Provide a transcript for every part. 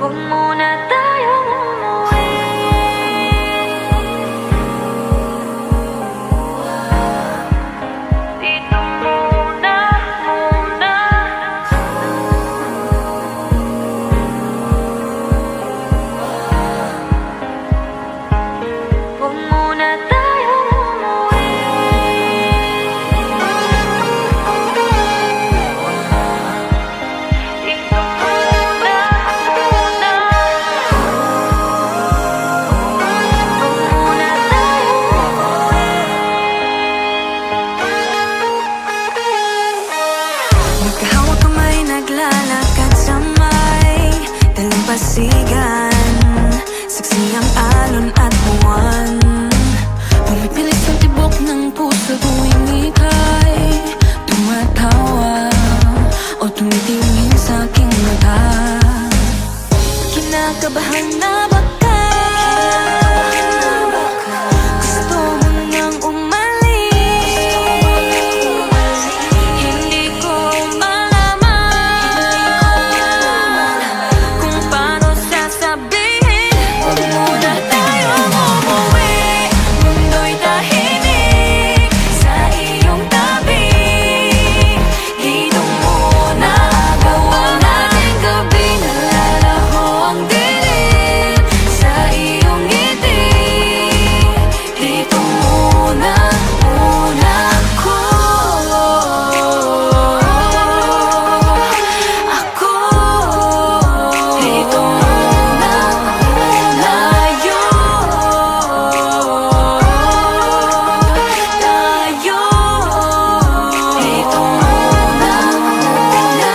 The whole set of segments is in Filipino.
Huwag muna tayong umuwi. Dito muna, muna. Huwag muna tayong umuwi. Dito muna, muna. Huwag muna tayong umuwi. Magkahawak kamay, naglalakad sa may dalampasigan. Saksi ang alon at buwan. Pumipilis ang tibok ng puso tuwing ika'y tumatawa o tumitingin sa aking mata. Kinakabahan na ba ka? Gusto mo nang umalis? Hindi ko malaman kung paano sasabihin. Huwag muna tayong umuwi. Mundo'y tahimik sa iyong tabi. Dito muna gawa natin gabi. Nalalaho ang dilim sa iyong ngiti. Dito muna, muna ako. Dito muna, muna tayo. Dito muna, muna.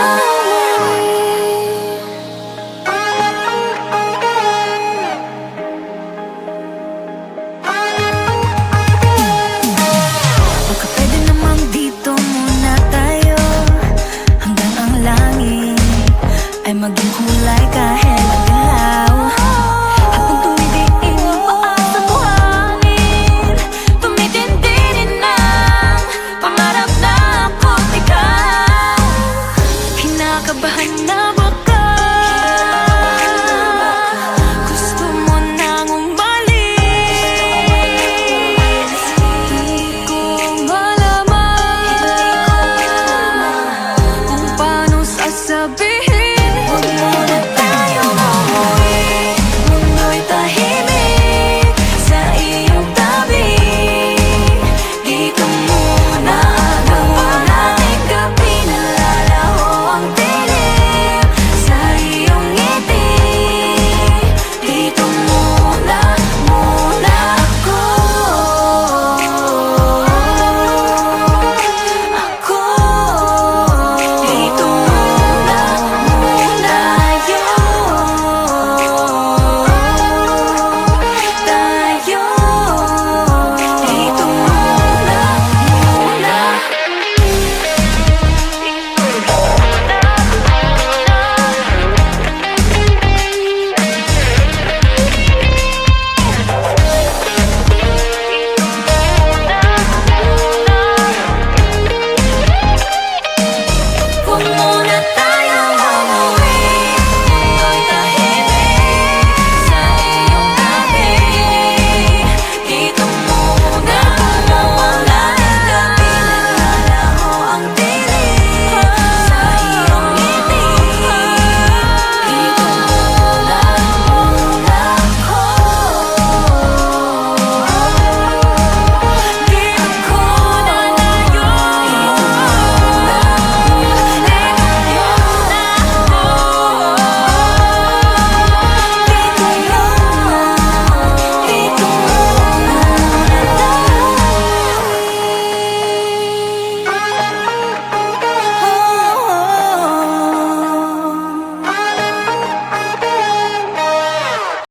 Baka pwede namang dito muna tayo hanggang ang langit ay maging kulay kahit madilaw. Habang tumidiin ang paa sa buhangin, tumitindi din ang pangarap na ako't ikaw. Kinakabahan na ba ka? Gusto mo nang umalis? Hindi ko malaman kung paano sasabihin. Huwag muna